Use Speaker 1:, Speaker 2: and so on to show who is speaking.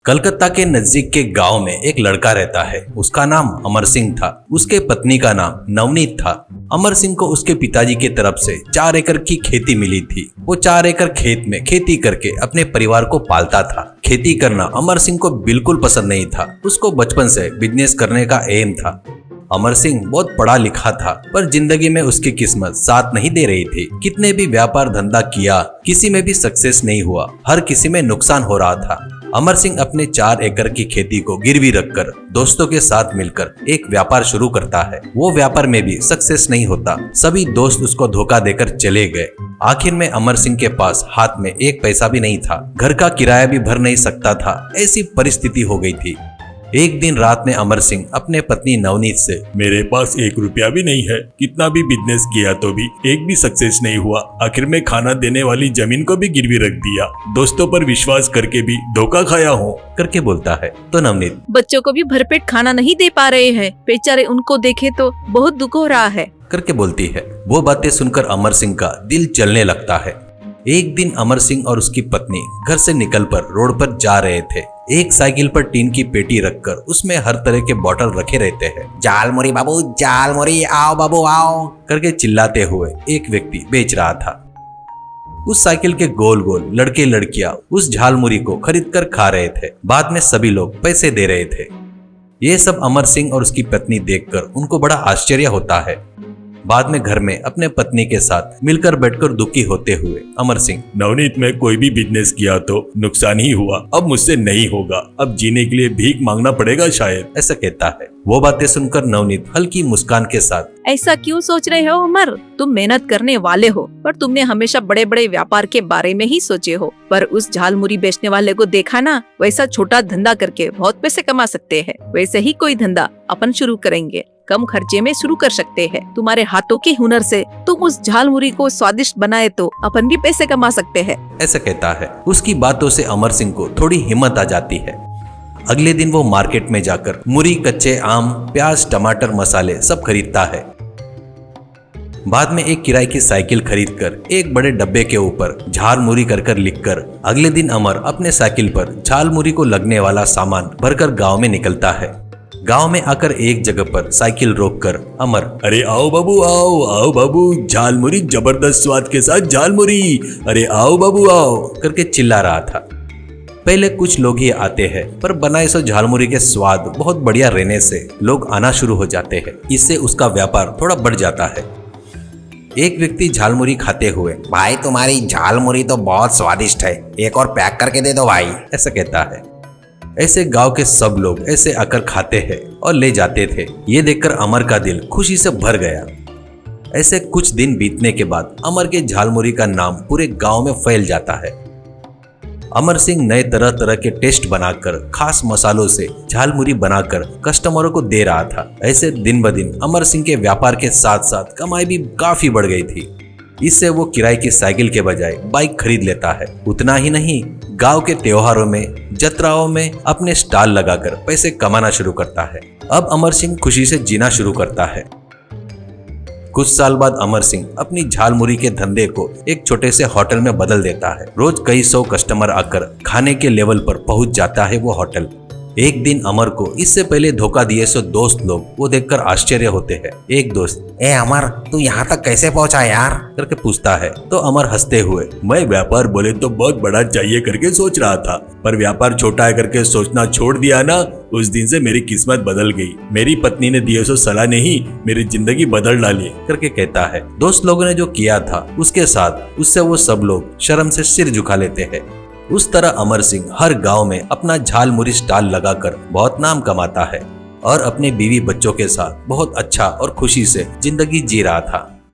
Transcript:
Speaker 1: कलकत्ता के नजदीक के गांव में एक लड़का रहता है। उसका नाम अमर सिंह था। उसके पत्नी का नाम नवनीत था। अमर सिंह को उसके पिताजी की तरफ से 4 एकड़ की खेती मिली थी। वो 4 एकड़ खेत में खेती करके अपने परिवार को पालता था। खेती करना अमर सिंह को बिल्कुल पसंद नहीं था। उसको बचपन से बिजनेस करने का एम था। अमर सिंह बहुत पढ़ा लिखा था, पर जिंदगी में उसकी किस्मत साथ नहीं दे रही थी। कितने भी व्यापार धंधा किया, किसी में भी सक्सेस नहीं हुआ। हर किसी में नुकसान हो रहा था। अमर सिंह अपने 4 एकड़ की खेती को गिरवी रखकर दोस्तों के साथ मिलकर एक व्यापार शुरू करता है। वो व्यापार में भी सक्सेस नहीं होता। सभी दोस्त उसको धोखा देकर चले गए। आखिर में अमर सिंह के पास हाथ में एक पैसा भी नहीं था। घर का किराया भी भर नहीं सकता था। ऐसी परिस्थिति हो गई थी। एक दिन रात में अमर सिंह अपने पत्नी नवनीत से,
Speaker 2: मेरे पास 1 रुपया भी नहीं है। कितना भी बिजनेस किया तो भी एक भी सक्सेस नहीं हुआ। आखिर में खाना देने वाली जमीन को भी गिरवी रख दिया। दोस्तों पर विश्वास करके भी धोखा खाया हूँ
Speaker 1: करके बोलता है। तो नवनीत,
Speaker 3: बच्चों को भी भरपेट खाना नहीं दे पा रहे हैं। बेचारे, उनको देखे तो बहुत दुख हो रहा है
Speaker 1: करके बोलती है। वो बातें सुनकर अमर सिंह का दिल जलने लगता है। एक दिन अमर सिंह और उसकी पत्नी घर से निकलकर रोड पर जा रहे थे। एक साइकिल पर टीन की पेटी रखकर उसमें हर तरह के बोतल रखे रहते हैं। झालमुरी बाबू, झालमुरी, आओ बाबू आओ करके चिल्लाते हुए एक व्यक्ति बेच रहा था। उस साइकिल के गोल गोल लड़के लड़कियां उस झालमुरी को खरीद कर खा रहे थे। बाद में सभी लोग पैसे दे रहे थे। ये सब अमर सिंह और उसकी पत्नी देखकर उनको बड़ा आश्चर्य होता है। बाद में घर में अपने पत्नी के साथ मिलकर बैठकर दुखी होते हुए अमर सिंह,
Speaker 2: नवनीत, में कोई भी बिजनेस किया तो नुकसान ही हुआ। अब मुझसे नहीं होगा। अब जीने के लिए भीख मांगना पड़ेगा शायद,
Speaker 1: ऐसा कहता है। वो बातें सुनकर नवनीत हल्की मुस्कान के साथ,
Speaker 3: ऐसा क्यों सोच रहे हो अमर? तुम मेहनत करने वाले हो, पर तुमने हमेशा बड़े बड़े व्यापार के बारे में ही सोचे हो। पर उस झालमुरी बेचने वाले को देखा ना, वैसा छोटा धंधा करके बहुत पैसे कमा सकते हैं। वैसे ही कोई धंधा अपन शुरू करेंगे। कम खर्चे में शुरू कर सकते हैं। तुम्हारे हाथों के हुनर से तुम उस झालमुरी को स्वादिष्ट बनाए तो अपन भी पैसे कमा सकते हैं,
Speaker 1: ऐसा कहता है। उसकी बातों से अमर सिंह को थोड़ी हिम्मत आ जाती है। अगले दिन वो मार्केट में जाकर मुरी, कच्चे आम, प्याज, टमाटर, मसाले सब खरीदता है। बाद में एक किराए की साइकिल खरीदकर एक बड़े डब्बे के ऊपर झालमुरी कर लिखकर अगले दिन अमर अपने साइकिल पर झालमुरी को लगने वाला सामान भरकर गाँव में निकलता है। गांव में आकर एक जगह पर साइकिल रोककर अमर,
Speaker 2: अरे आओ बाबू, आओ आओ बाबू, झालमुरी जबरदस्त स्वाद के साथ झालमुरी, अरे आओ बाबू आओ
Speaker 1: करके चिल्ला रहा था। पहले कुछ लोग ही आते हैं, पर बनाए सो झालमुरी के स्वाद बहुत बढ़िया रहने से लोग आना शुरू हो जाते हैं। इससे उसका व्यापार थोड़ा बढ़ जाता है। एक व्यक्ति झालमुरी खाते हुए,
Speaker 4: भाई तुम्हारी झालमुरी तो बहुत स्वादिष्ट है, एक और पैक करके दे दो भाई,
Speaker 1: ऐसा कहता है। ऐसे गांव के सब लोग ऐसे आकर खाते हैं और ले जाते थे। ये देखकर अमर का दिल खुशी से भर गया। ऐसे कुछ दिन बीतने के बाद अमर के झालमुरी का नाम पूरे गांव में फैल जाता है। अमर सिंह नए तरह तरह के टेस्ट बनाकर खास मसालों से झालमुरी बनाकर कस्टमरों को दे रहा था। ऐसे दिन ब दिन अमर सिंह के व्यापार के साथ साथ कमाई भी काफी बढ़ गई थी। इससे वो किराए की साइकिल के बजाय बाइक खरीद लेता है। उतना ही नहीं, गांव के त्योहारों में, जत्राओं में अपने स्टॉल लगाकर पैसे कमाना शुरू करता है। अब अमर सिंह खुशी से जीना शुरू करता है। कुछ साल बाद अमर सिंह अपनी झालमुरी के धंधे को एक छोटे से होटल में बदल देता है। रोज कई 100 कस्टमर आकर खाने के लेवल पर पहुंच जाता है वो होटल। एक दिन अमर को इससे पहले धोखा दिए सो दोस्त लोग वो देखकर आश्चर्य होते हैं। एक दोस्त,
Speaker 4: ए अमर, तू यहाँ तक कैसे पहुँचा यार
Speaker 1: करके पूछता है। तो अमर हंसते हुए,
Speaker 2: मैं व्यापार बोले तो बहुत बड़ा चाहिए करके सोच रहा था, पर व्यापार छोटा है करके सोचना छोड़ दिया ना, उस दिन से मेरी किस्मत बदल गई। मेरी पत्नी ने दिए सो सलाह ने ही मेरी जिंदगी बदल डाली
Speaker 1: करके कहता है। दोस्त लोगों ने जो किया था उसके साथ उससे वो सब लोग शर्म से सिर झुका लेते हैं। उस तरह अमर सिंह हर गांव में अपना झालमुरी स्टॉल लगाकर बहुत नाम कमाता है और अपने बीवी बच्चों के साथ बहुत अच्छा और खुशी से जिंदगी जी रहा था।